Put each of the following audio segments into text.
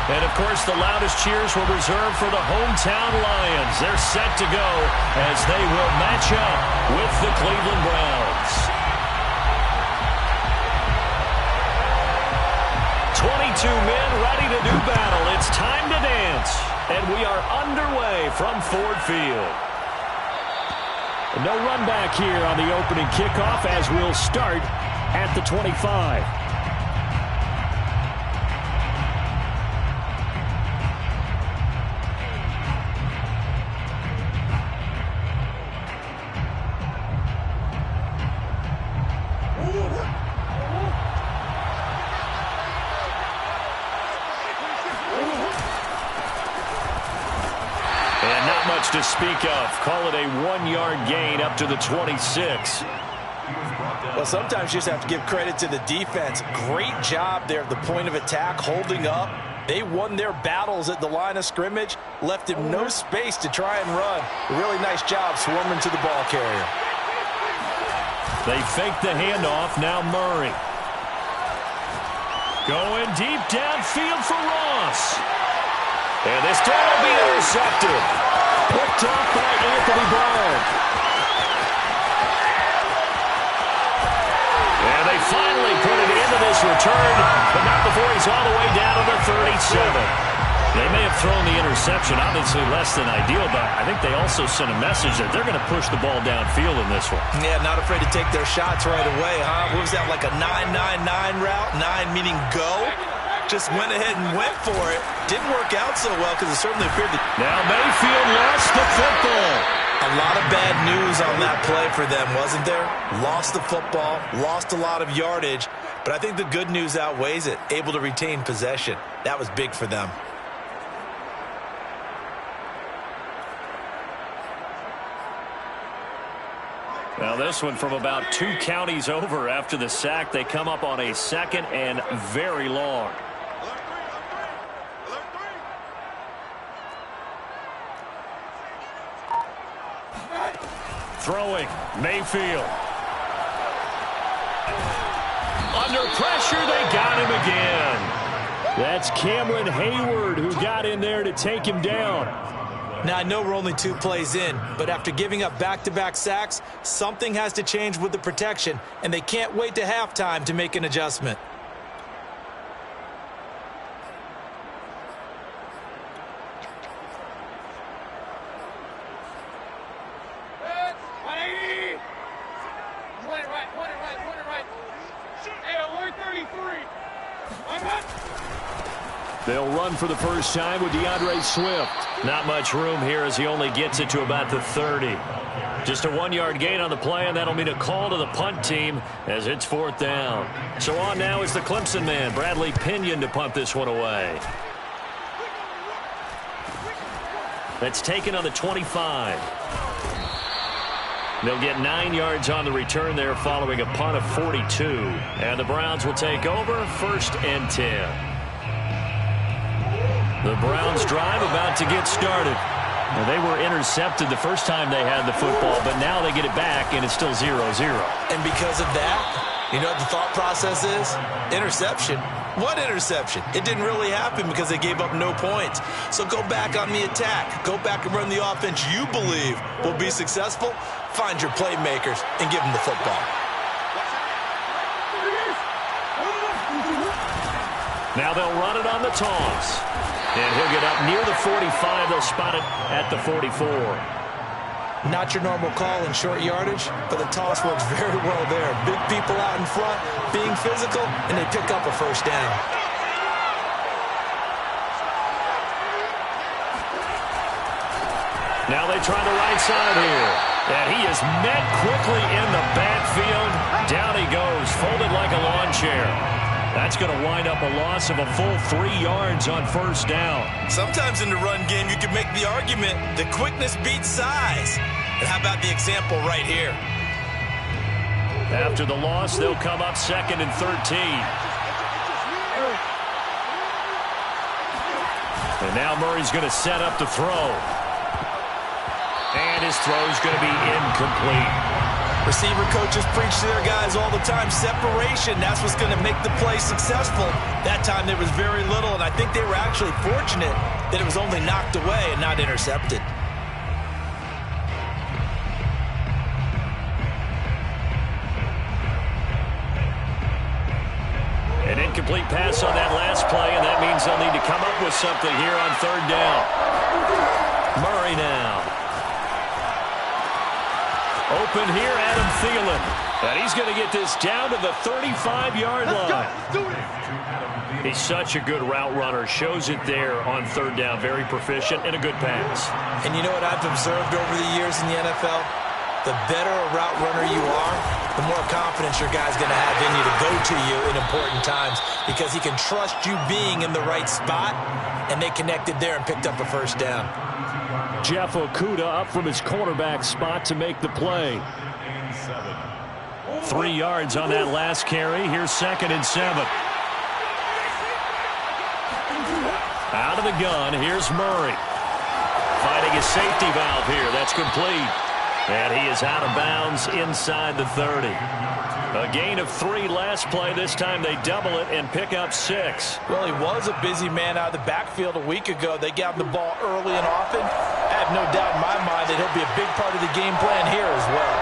And, of course, the loudest cheers were reserved for the hometown Lions. They're set to go as they will match up with the Cleveland Browns. 22 men ready to do battle. It's time to dance. And we are underway from Ford Field. No run back here on the opening kickoff as we'll start at the 25. To speak of. Call it a 1-yard gain up to the 26. Well, sometimes you just have to give credit to the defense. Great job there at the point of attack, holding up. They won their battles at the line of scrimmage, left him no space to try and run. A really nice job swarming to the ball carrier. They fake the handoff. Now Murray. Going deep downfield for Ross. And this throw will be intercepted. Picked off by Anthony Brown. And they finally put it into this return, but not before he's all the way down to the 37. They may have thrown the interception, obviously less than ideal, but I think they also sent a message that they're going to push the ball downfield in this one. Yeah, not afraid to take their shots right away, huh? What was that, like a 9-9-9 route? 9 meaning go? Just went ahead and went for it. Didn't work out so well because it certainly appeared that... Now Mayfield lost the football. A lot of bad news on that play for them, wasn't there? Lost the football, lost a lot of yardage, but I think the good news outweighs it. Able to retain possession. That was big for them. Now this one from about 2 counties over after the sack. They come up on a second and very long. Throwing, Mayfield. Under pressure, they got him again. That's Cameron Hayward who got in there to take him down. Now, I know we're only 2 plays in, but after giving up back-to-back sacks, something has to change with the protection, and they can't wait to halftime to make an adjustment. They'll run for the first time with DeAndre Swift. Not much room here as he only gets it to about the 30. Just a 1-yard gain on the play, and that'll mean a call to the punt team as it's 4th down. So on now is the Clemson man, Bradley Pinion, to punt this one away. That's taken on the 25. They'll get 9 yards on the return there following a punt of 42. And the Browns will take over 1st and 10. The Browns drive about to get started. Now, they were intercepted the first time they had the football, but now they get it back, and it's still 0-0. And because of that, you know what the thought process is? Interception. What interception? It didn't really happen because they gave up no points. So go back on the attack. Go back and run the offense you believe will be successful. Find your playmakers and give them the football. Now they'll run it on the toss. And he'll get up near the 45. They'll spot it at the 44. Not your normal call in short yardage, but the toss works very well there. Big people out in front, being physical, and they pick up a 1st down. Now they try the right side here. And he is met quickly in the backfield. Down he goes, folded like a lawn chair. That's going to wind up a loss of a full 3 yards on 1st down. Sometimes in the run game, you can make the argument that quickness beats size. And how about the example right here? After the loss, they'll come up 2nd and 13. And now Murray's going to set up the throw. And his throw's going to be incomplete. Receiver coaches preach to their guys all the time. Separation, that's what's going to make the play successful. That time there was very little, and I think they were actually fortunate that it was only knocked away and not intercepted. An incomplete pass on that last play, and that means they'll need to come up with something here on third down. Murray now. Open here, Adam Thielen. And he's going to get this down to the 35-yard line. He's such a good route runner. Shows it there on third down. Very proficient and a good pass. And you know what I've observed over the years in the NFL? The better a route runner you are, the more confidence your guy's going to have in you to go to you in important times because he can trust you being in the right spot, and they connected there and picked up a first down. Jeff Okudah up from his cornerback spot to make the play. 3 yards on that last carry. Here's 2nd and 7. Out of the gun, here's Murray. Finding a safety valve here. That's complete. And he is out of bounds inside the 30. A gain of 3 last play. This time they double it and pick up 6. Well, he was a busy man out of the backfield a week ago. They got him the ball early and often. I have no doubt in my mind that he'll be a big part of the game plan here as well.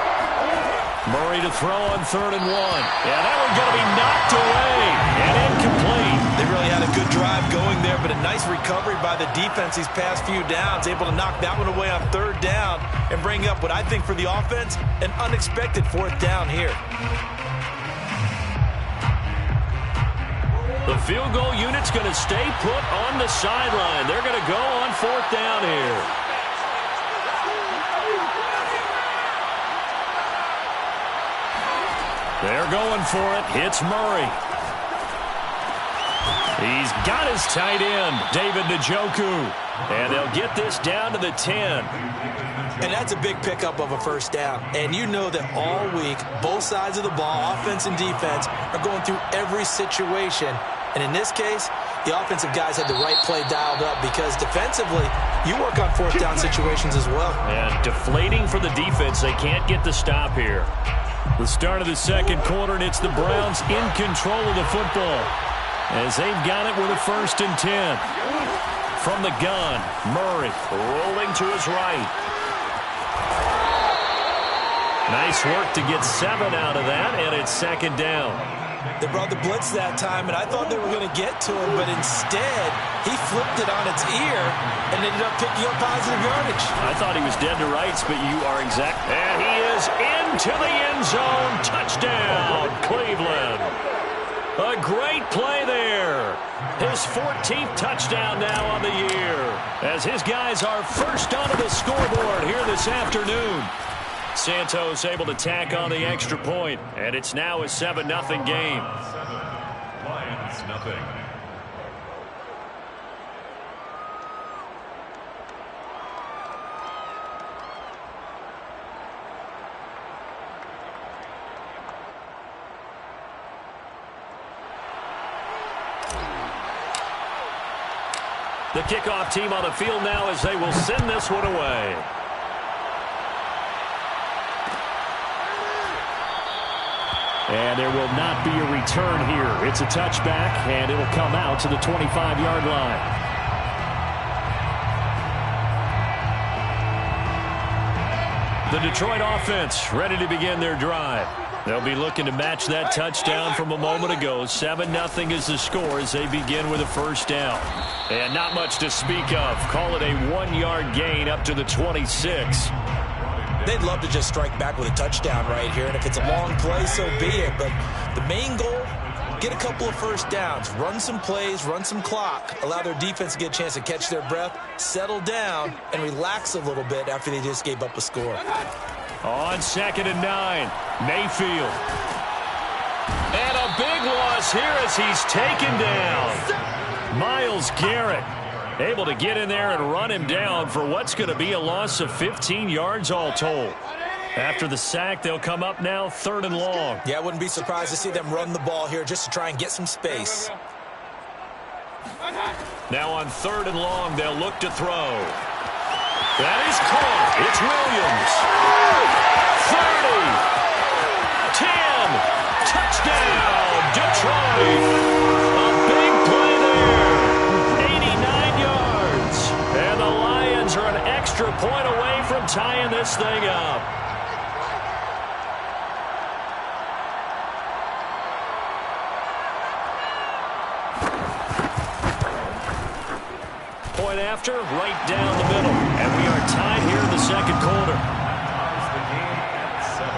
Murray to throw on 3rd and 1. Yeah, that one's going to be knocked away and incomplete. They really had a good drive going there, but a nice recovery by the defense these past few downs, able to knock that one away on 3rd down and bring up what I think for the offense, an unexpected 4th down here. The field goal unit's going to stay put on the sideline. They're going to go on 4th down here. They're going for it. It's Murray. He's got his tight end, David Njoku. And they'll get this down to the 10. And that's a big pickup of a first down. And you know that all week, both sides of the ball, offense and defense, are going through every situation. And in this case, the offensive guys had the right play dialed up because defensively, you work on 4th down situations as well. And deflating for the defense. They can't get the stop here. The start of the 2nd quarter, and it's the Browns in control of the football as they've got it with a 1st and 10. From the gun, Murray rolling to his right. Nice work to get 7 out of that, and it's 2nd down. They brought the blitz that time, and I thought they were going to get to him, but instead, he flipped it on its ear and ended up picking up positive yardage. I thought he was dead to rights, but you are exact. And he is into the end zone. Touchdown, Cleveland. A great play there. His 14th touchdown now on the year, as his guys are first onto the scoreboard here this afternoon. Santos able to tack on the extra point, and it's now a 7-0 game. Lions, nothing. The kickoff team on the field now as they will send this one away. And there will not be a return here. It's a touchback, and it'll come out to the 25-yard line. The Detroit offense ready to begin their drive. They'll be looking to match that touchdown from a moment ago. 7-0 is the score as they begin with a first down. And not much to speak of. Call it a 1-yard gain up to the 26. They'd love to just strike back with a touchdown right here, and if it's a long play, so be it. But the main goal, get a couple of first downs, run some plays, run some clock, allow their defense to get a chance to catch their breath, settle down, and relax a little bit after they just gave up a score. On 2nd and 9, Mayfield. And a big loss here as he's taken down. Myles Garrett able to get in there and run him down for what's going to be a loss of 15 yards all told. After the sack, they'll come up now 3rd and long. Yeah, I wouldn't be surprised to see them run the ball here just to try and get some space. Now on 3rd and long, they'll look to throw. That is caught. It's Williams. 30. 10. Touchdown, Detroit. A big play there. 89 yards. And the Lions are an extra point away from tying this thing up. Point after, right down the middle. And we are tied here in the second quarter. Ties the game at 7.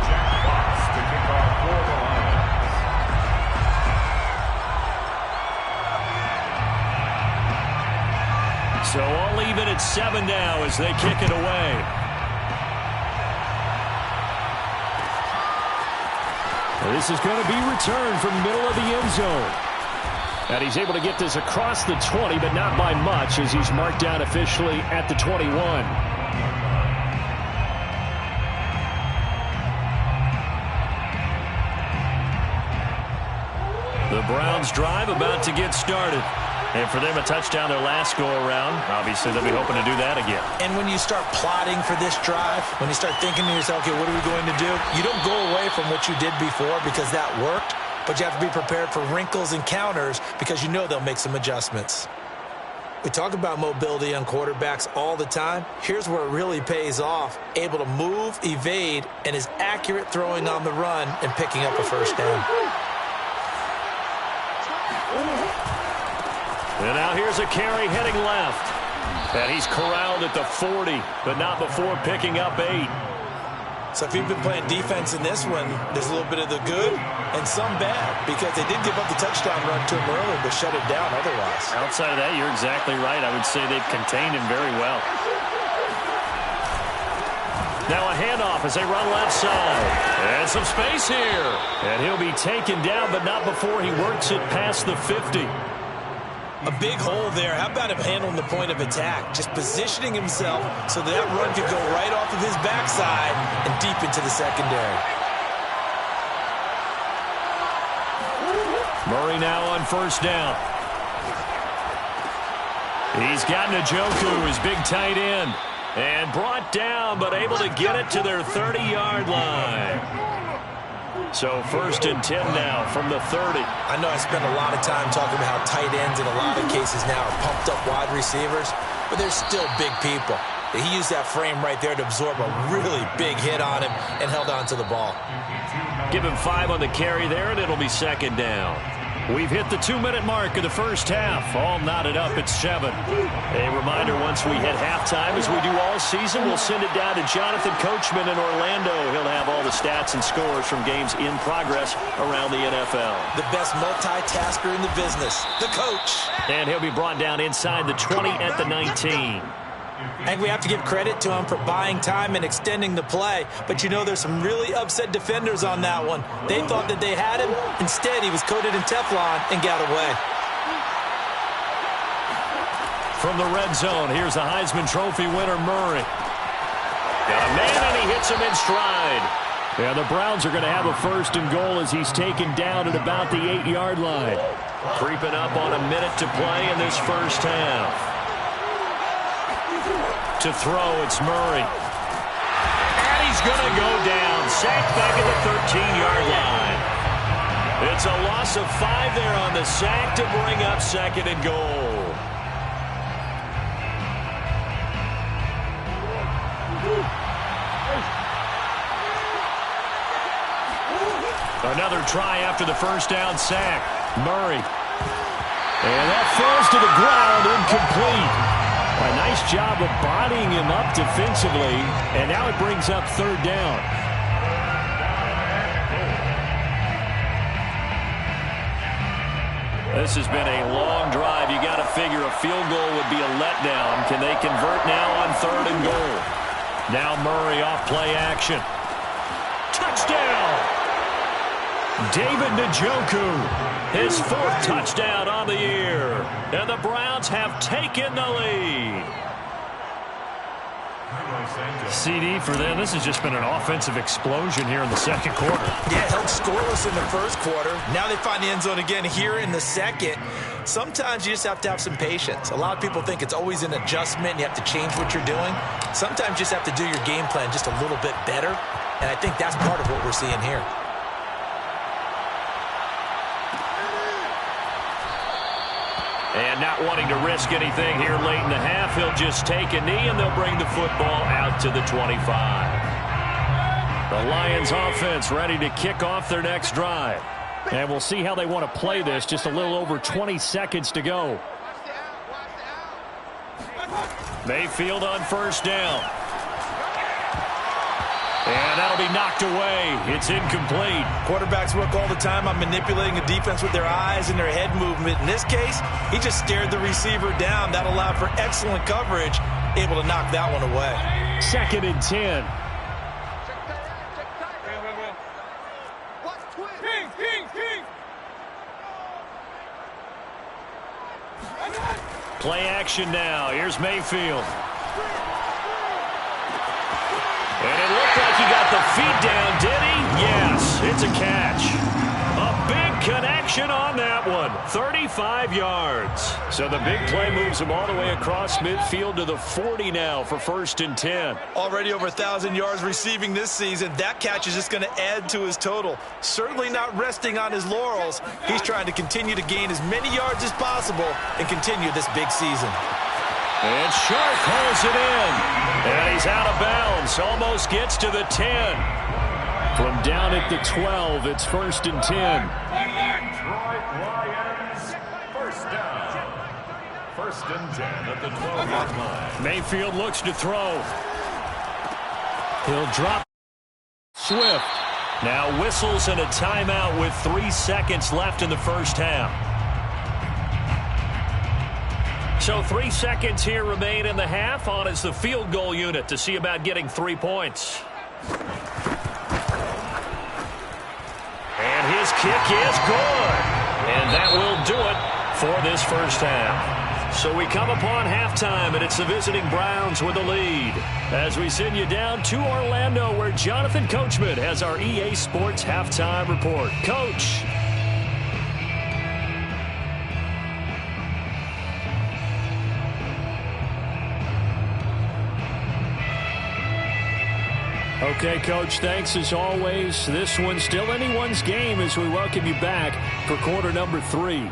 Jack Fox to kick off for the Lions. So all even at 7 now as they kick it away. This is going to be returned from the middle of the end zone. And he's able to get this across the 20, but not by much as he's marked down officially at the 21. The Browns drive about to get started. And for them, a touchdown their last go-around. Obviously, they'll be hoping to do that again. And when you start plotting for this drive, when you start thinking to yourself, okay, what are we going to do? You don't go away from what you did before because that worked, but you have to be prepared for wrinkles and counters because you know they'll make some adjustments. We talk about mobility on quarterbacks all the time. Here's where it really pays off. Able to move, evade, and is accurate throwing on the run and picking up a first down. And now here's a carry heading left. And he's corralled at the 40, but not before picking up 8. So if you've been playing defense in this one, there's a little bit of the good and some bad because they did give up the touchdown run to him early, but shut it down otherwise. Outside of that, you're exactly right. I would say they've contained him very well. Now a handoff as they run left side. And some space here. And he'll be taken down, but not before he works it past the 50. A big hole there. How about him handling the point of attack? Just positioning himself so that run could go right off of his backside and deep into the secondary. Murray now on first down. He's got Njoku, his big tight end. And brought down, but able to get it to their 30-yard line. So first and 10 now from the 30. I know I spend a lot of time talking about how tight ends in a lot of cases now are pumped up wide receivers, but they're still big people. He used that frame right there to absorb a really big hit on him and held on to the ball. Give him 5 on the carry there, and it'll be second down. We've hit the 2-minute mark of the first half. All knotted up at 7. A reminder, once we hit halftime, as we do all season, we'll send it down to Jonathan Coachman in Orlando. He'll have all the stats and scores from games in progress around the NFL. The best multitasker in the business, the coach. And he'll be brought down inside the 20 at the 19. And we have to give credit to him for buying time and extending the play. But you know there's some really upset defenders on that one. They thought that they had him. Instead, he was coated in Teflon and got away. From the red zone, here's the Heisman Trophy winner, Murray. Got a man, and he hits him in stride. Yeah, the Browns are going to have a first and goal as he's taken down at about the 8-yard line. Creeping up on a minute to play in this first half. To throw, it's Murray. And he's going to go down. Sacked back at the 13-yard line. It's a loss of 5 there on the sack to bring up second and goal. Another try after the first down sack. Murray. And that falls to the ground, incomplete. A nice job of bodying him up defensively, and now it brings up third down. This has been a long drive. You got to figure a field goal would be a letdown. Can they convert now on third and goal? Now Murray off play action. Touchdown! David Njoku. His 4th touchdown on the year. And the Browns have taken the lead. CD for them. This has just been an offensive explosion here in the second quarter. Yeah, held scoreless in the first quarter. Now they find the end zone again here in the second. Sometimes you just have to have some patience. A lot of people think it's always an adjustment. You have to change what you're doing. Sometimes you just have to do your game plan just a little bit better. And I think that's part of what we're seeing here. And not wanting to risk anything here late in the half, he'll just take a knee, and they'll bring the football out to the 25. The Lions offense ready to kick off their next drive. And we'll see how they want to play this. Just a little over 20 seconds to go. Mayfield on first down. And that'll be knocked away. It's incomplete. Quarterbacks work all the time on manipulating the defense with their eyes and their head movement. In this case, he just stared the receiver down. That allowed for excellent coverage, able to knock that one away. 2nd and 10. Play action now. Here's Mayfield. And it looked like he got the feet down, did he? Yes, it's a catch. A big connection on that one. 35 yards. So the big play moves him all the way across midfield to the 40 now for 1st and 10. Already over 1,000 yards receiving this season. That catch is just going to add to his total. Certainly not resting on his laurels. He's trying to continue to gain as many yards as possible and continue this big season. And Sharp hauls it in. And he's out of bounds. Almost gets to the 10. From down at the 12, it's 1st and 10. Detroit Lions, first down. 1st and 10 at the 12-yard line. Mayfield looks to throw. He'll drop. Swift now whistles and a timeout with 3 seconds left in the first half. So 3 seconds here remain in the half. On is the field goal unit to see about getting 3 points. And his kick is good. And that will do it for this first half. So we come upon halftime, and it's the visiting Browns with the lead. As we send you down to Orlando, where Jonathan Coachman has our EA Sports halftime report. Coach. Okay, Coach, thanks as always. This one's still anyone's game as we welcome you back for quarter number 3.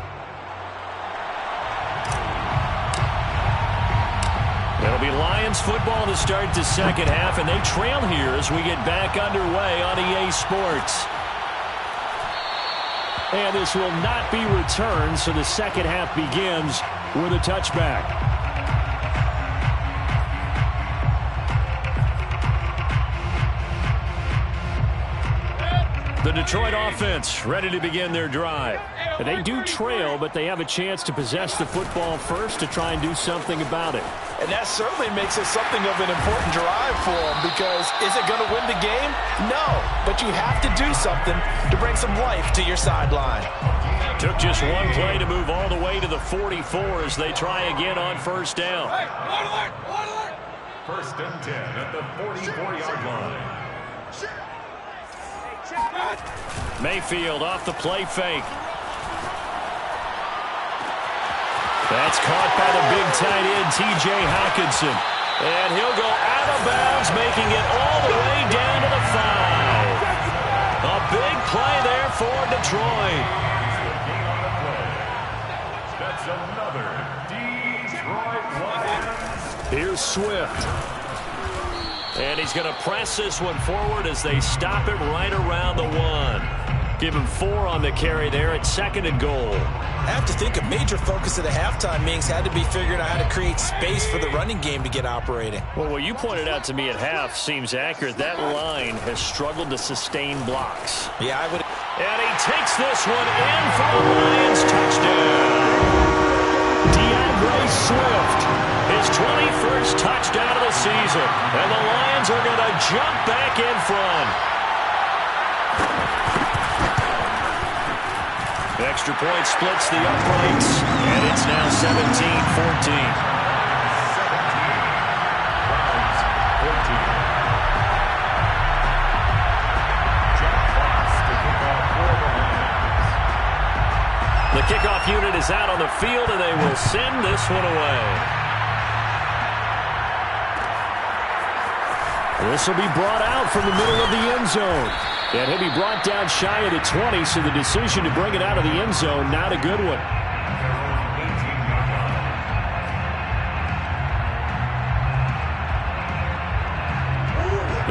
It'll be Lions football to start the second half, and they trail here as we get back underway on EA Sports. And this will not be returned, so the second half begins with a touchback. The Detroit offense ready to begin their drive. They do trail, but they have a chance to possess the football first to try and do something about it. And that certainly makes it something of an important drive for them, because is it going to win the game? No, but you have to do something to bring some life to your sideline. Took just one play to move all the way to the 44 as they try again on first down. 1st and 10 at the 44-yard line. Mayfield off the play fake. That's caught by the big tight end, T.J. Hockenson. And he'll go out of bounds, making it all the way down to the 5. A big play there for Detroit. That's another Detroit Lions. Here's Swift. And he's going to press this one forward as they stop it right around the 1. Give him 4 on the carry there at 2nd and goal. I have to think a major focus of the halftime meetings had to be figuring out how to create space for the running game to get operating. Well, what you pointed out to me at half seems accurate. That line has struggled to sustain blocks. Yeah, I would. And he takes this one in for the Lions touchdown. DeAndre Swift, his 21st touchdown of the season. And the Lions are going to jump back in front. Extra point splits the uprights, and it's now 17-14. The kickoff unit is out on the field, and they will send this one away. This will be brought out from the middle of the end zone. And he'll be brought down shy of the 20, so the decision to bring it out of the end zone, not a good one.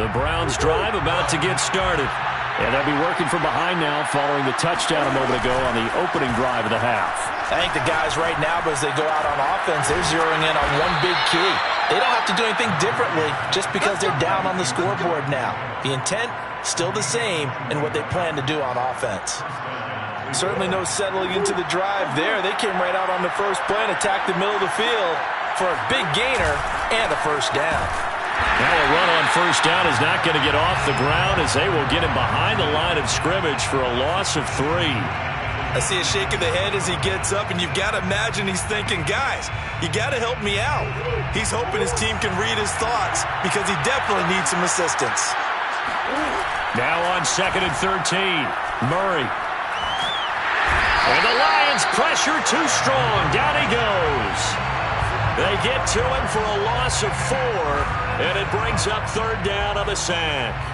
The Browns drive about to get started. And they'll be working from behind now following the touchdown a moment ago on the opening drive of the half. I think the guys right now, as they go out on offense, they're zeroing in on one big key. They don't have to do anything differently just because they're down on the scoreboard now. The intent, still the same in what they plan to do on offense. Certainly no settling into the drive there. They came right out on the first play and attacked the middle of the field for a big gainer and a first down. Now a run on first down is not going to get off the ground as they will get him behind the line of scrimmage for a loss of 3. I see a shake of the head as he gets up, and you've got to imagine he's thinking, guys, you got to help me out. He's hoping his team can read his thoughts because he definitely needs some assistance. Now on 2nd and 13, Murray. And the Lions pressure too strong. Down he goes. They get to him for a loss of 4, and it brings up 3rd down on the sack.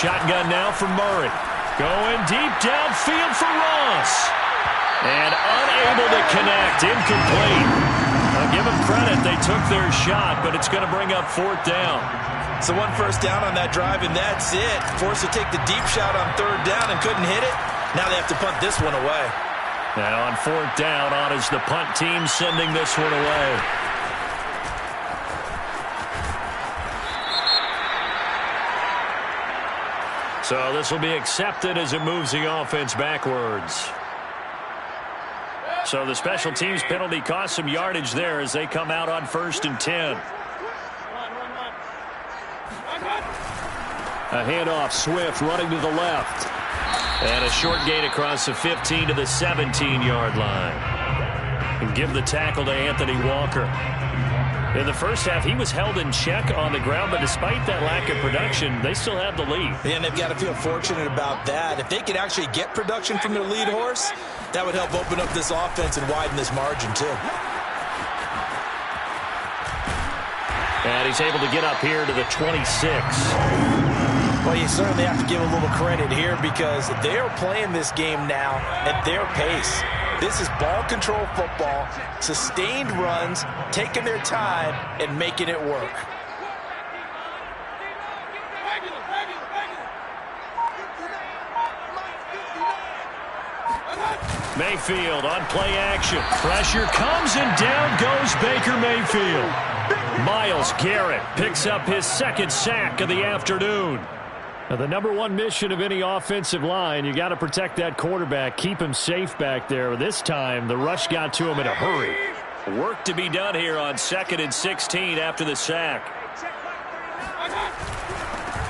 Shotgun now from Murray. Going deep downfield for Ross. And unable to connect. Incomplete. I'll give them credit. They took their shot, but it's going to bring up 4th down. So 1 first down on that drive, and that's it. Forced to take the deep shot on 3rd down and couldn't hit it. Now they have to punt this one away. Now on 4th down, on is the punt team sending this one away. So this will be accepted as it moves the offense backwards. So the special teams penalty cost some yardage there as they come out on 1st and 10. A handoff, Swift running to the left. And a short gain across the 15 to the 17-yard line. And give the tackle to Anthony Walker. In the first half, he was held in check on the ground, but despite that lack of production, they still have the lead. And they've got to feel fortunate about that. If they could actually get production from their lead horse, that would help open up this offense and widen this margin, too. And he's able to get up here to the 26. Well, you certainly have to give a little credit here because they're playing this game now at their pace. This is ball control football, sustained runs, taking their time, and making it work. Mayfield on play action. Pressure comes, and down goes Baker Mayfield. Myles Garrett picks up his 2nd sack of the afternoon. Now, the #1 mission of any offensive line, you got to protect that quarterback, keep him safe back there. This time, the rush got to him in a hurry. Work to be done here on 2nd and 16 after the sack.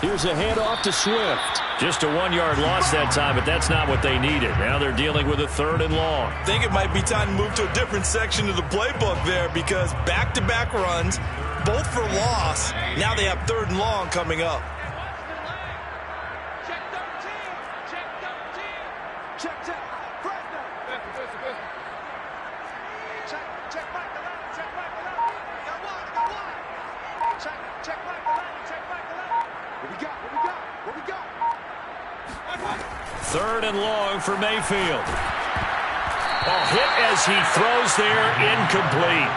Here's a handoff to Swift. Just a 1-yard loss that time, but that's not what they needed. Now they're dealing with a 3rd and long. I think it might be time to move to a different section of the playbook there because back-to-back runs, both for loss. Now they have 3rd and long coming up. Third and long for Mayfield. A hit as he throws there, incomplete.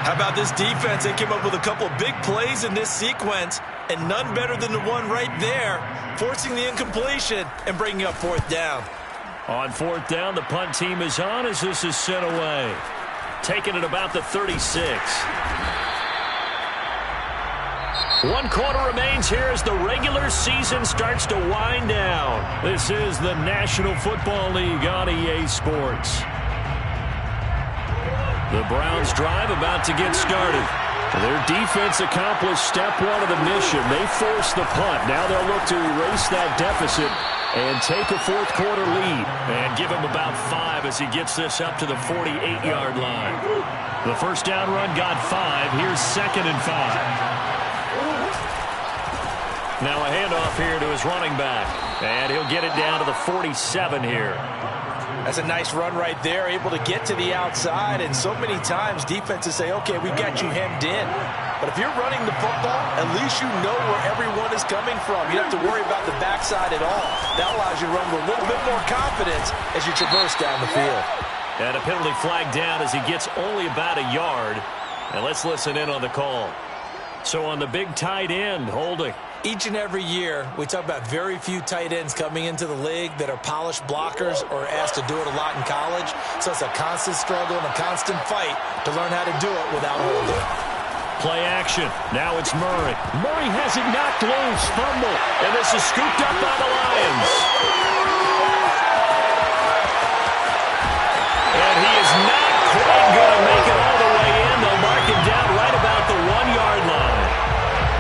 How about this defense? They came up with a couple of big plays in this sequence, and none better than the one right there, forcing the incompletion and bringing up 4th down. On 4th down, the punt team is on as this is sent away. Taking it about the 36. 1 quarter remains here as the regular season starts to wind down. This is the National Football League on EA Sports. The Browns drive about to get started. Their defense accomplished step one of the mission. They forced the punt. Now they'll look to erase that deficit and take a fourth quarter lead. And give him about 5 as he gets this up to the 48-yard line. The first down run got 5. Here's 2nd and 5. Now a handoff here to his running back. And he'll get it down to the 47 here. That's a nice run right there, able to get to the outside. And so many times defenses say, okay, we've got you hemmed in. But if you're running the football, at least you know where everyone is coming from. You don't have to worry about the backside at all. That allows you to run with a little bit more confidence as you traverse down the field. And a penalty flag down as he gets only about a yard. And let's listen in on the call. So on the big tight end, holding. Each and every year, we talk about very few tight ends coming into the league that are polished blockers or asked to do it a lot in college. So it's a constant struggle and a constant fight to learn how to do it without holding. Play action. Now it's Murray. Murray has it knocked loose. Fumble. And this is scooped up by the Lions. And he is not quite going to make it all the way in. They'll mark him down right about the 1-yard line.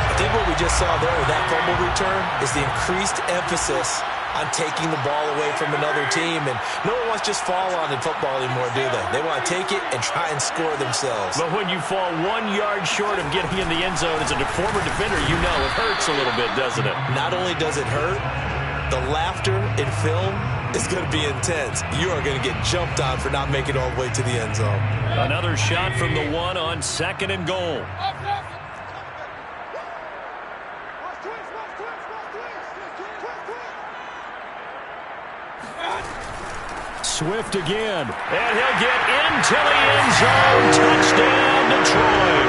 I think what we just saw there with that fumble return is the increased emphasis on taking the ball away from another team. And no one wants to just fall on in football anymore, do they? They want to take it and try and score themselves. But when you fall 1 yard short of getting in the end zone as a former defender, you know it hurts a little bit, doesn't it? Not only does it hurt, the laughter in film is going to be intense. You are going to get jumped on for not making it all the way to the end zone. Another shot from the 1 on 2nd and goal. Swift again, and he'll get into the end zone. Touchdown, Detroit.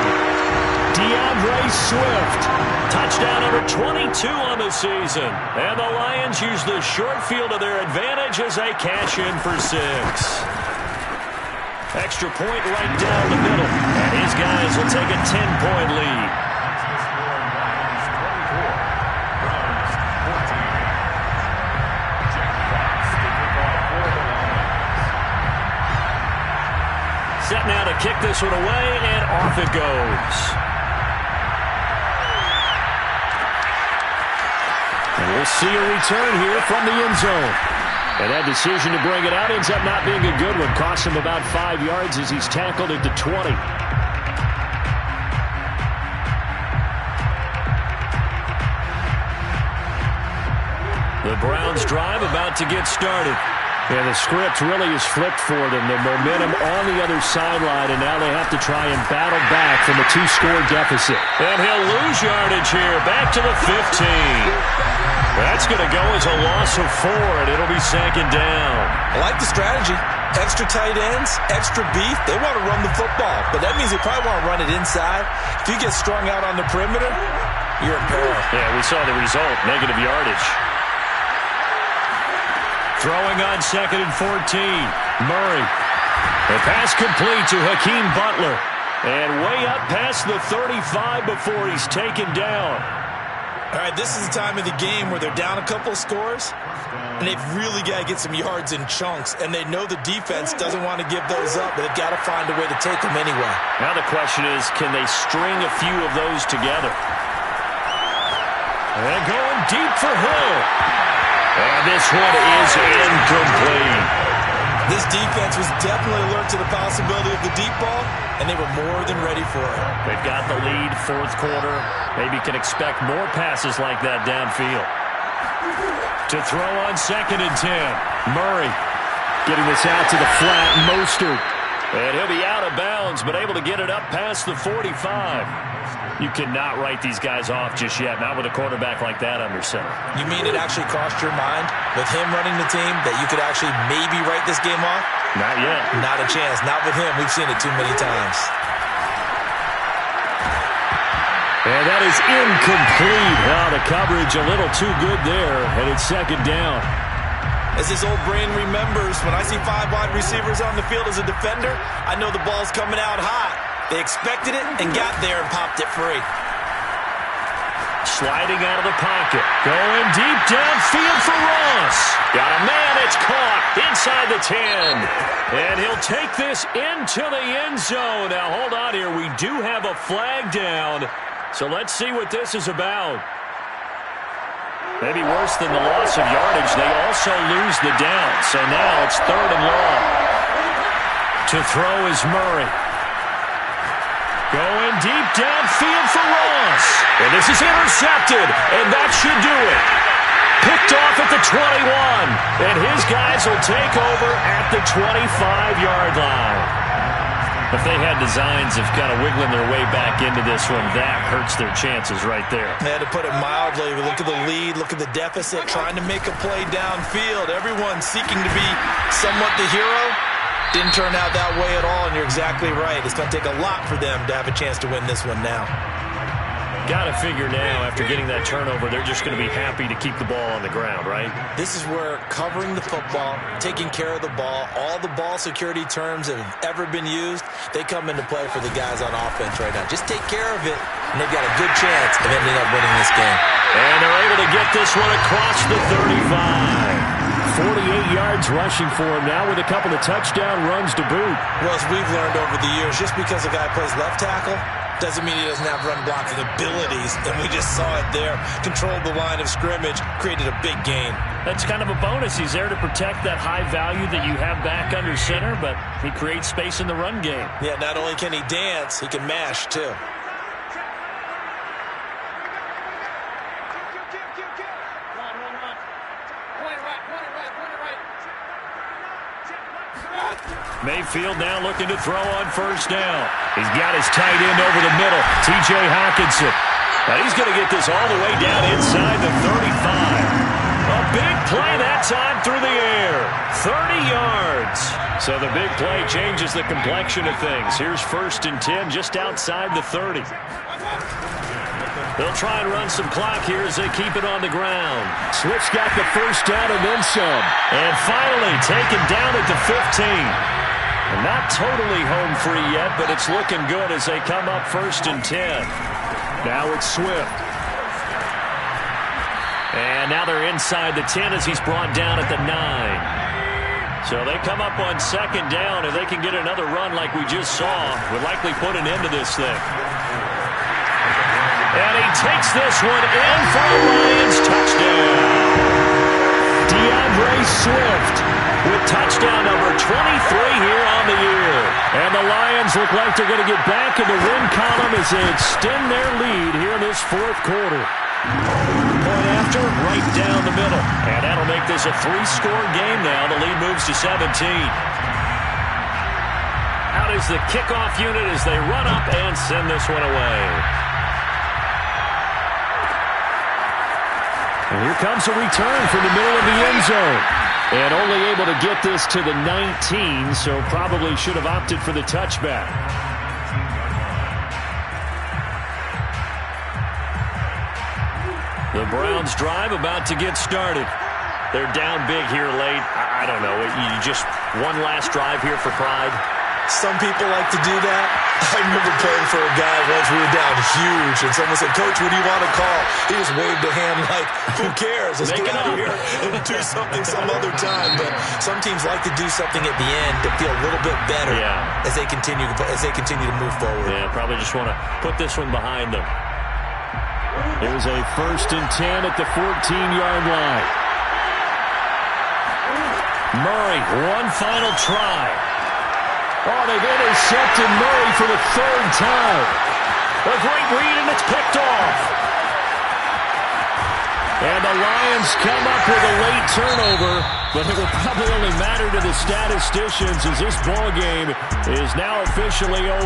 DeAndre Swift. Touchdown number 22 on the season. And the Lions use the short field to their advantage as they cash in for 6. Extra point right down the middle. And these guys will take a 10-point lead. Set now to kick this one away, and off it goes. And we'll see a return here from the end zone. And that decision to bring it out ends up not being a good one. Costs him about 5 yards as he's tackled at the 20. The Browns drive about to get started. Yeah, the script really is flipped for them. The momentum on the other sideline, and now they have to try and battle back from a 2-score deficit. And he'll lose yardage here, back to the 15. That's going to go as a loss of 4, and it'll be 2nd down. I like the strategy. Extra tight ends, extra beef. They want to run the football, but that means they probably want to run it inside. If you get strung out on the perimeter, you're in peril. Yeah, we saw the result, negative yardage. Throwing on 2nd and 14. Murray. The pass complete to Hakeem Butler. And way up past the 35 before he's taken down. All right, this is the time of the game where they're down a couple of scores, and they've really got to get some yards in chunks, and they know the defense doesn't want to give those up, but they've got to find a way to take them anyway. Now the question is, can they string a few of those together? And going deep for Hill. And this one is incomplete. This defense was definitely alert to the possibility of the deep ball, and they were more than ready for it. They've got the lead, 4th quarter. Maybe can expect more passes like that downfield. To throw on 2nd and 10. Murray getting this out to the flat. Mostert. And he'll be out of bounds, but able to get it up past the 45. You cannot write these guys off just yet, not with a quarterback like that under center. You mean it actually crossed your mind with him running the team that you could actually maybe write this game off? Not yet. Not a chance. Not with him. We've seen it too many times. And that is incomplete. Now the coverage a little too good there, and it's 2nd down. As his old brain remembers, when I see 5 wide receivers on the field as a defender, I know the ball's coming out hot. They expected it and got there and popped it free. Sliding out of the pocket. Going deep downfield for Ross. Got a man. It's caught inside the 10. And he'll take this into the end zone. Now, hold on here. We do have a flag down. So let's see what this is about. Maybe worse than the loss of yardage, they also lose the down. So now it's 3rd and long. To throw is Murray. Going deep downfield for Ross. And this is intercepted, and that should do it. Picked off at the 21, and his guys will take over at the 25-yard line. If they had designs of kind of wiggling their way back into this one, that hurts their chances right there. To put it mildly, look at the lead, look at the deficit, trying to make a play downfield. Everyone seeking to be somewhat the hero. Didn't turn out that way at all, and you're exactly right. It's going to take a lot for them to have a chance to win this one now. Got to figure now, after getting that turnover, they're just going to be happy to keep the ball on the ground, right? This is where covering the football, taking care of the ball, all the ball security terms that have ever been used, they come into play for the guys on offense right now. Just take care of it, and they've got a good chance of ending up winning this game. And they're able to get this one across the 35. 48 yards rushing for him now with a couple of touchdown runs to boot. Well, as we've learned over the years, just because a guy plays left tackle doesn't mean he doesn't have run blocking abilities, and we just saw it there. Controlled the line of scrimmage, created a big gain. That's kind of a bonus. He's there to protect that high value that you have back under center, but he creates space in the run game. Yeah, not only can he dance, he can mash, too. Mayfield now looking to throw on 1st down. He's got his tight end over the middle, T.J. Hockenson. Now he's going to get this all the way down inside the 35. A big play that time through the air. 30 yards. So the big play changes the complexion of things. Here's 1st and 10 just outside the 30. They'll try and run some clock here as they keep it on the ground. Swift's got the 1st down and then some. And finally taken down at the 15. And not totally home free yet, but it's looking good as they come up 1st and 10. Now it's Swift. And now they're inside the 10 as he's brought down at the 9. So they come up on 2nd down, and they can get another run like we just saw. Would likely put an end to this thing. And he takes this one in for a Lions touchdown. DeAndre Swift with touchdown number 23 here on the year. And the Lions look like they're going to get back in the win column as they extend their lead here in this 4th quarter. Point after, right down the middle. And that'll make this a 3-score game now. The lead moves to 17. Out is the kickoff unit as they run up and send this one away. And here comes a return from the middle of the end zone. And only able to get this to the 19, so probably should have opted for the touchback. The Browns drive about to get started. They're down big here late. I don't know. You just one last drive here for pride. Some people like to do that. I remember playing for a guy once. We were down huge, and someone said, "Coach, what do you want to call?" He just waved a hand like, "Who cares? Let's get out of here and do something some other time." But some teams like to do something at the end to feel a little bit better as they continue to move forward. Yeah, probably just want to put this one behind them. It was a 1st and 10 at the 14-yard line. Murray, one final try. Oh, they've intercepted Murray for the 3rd time. A great read, and it's picked off. And the Lions come up with a late turnover, but it will probably only matter to the statisticians as this ball game is now officially over.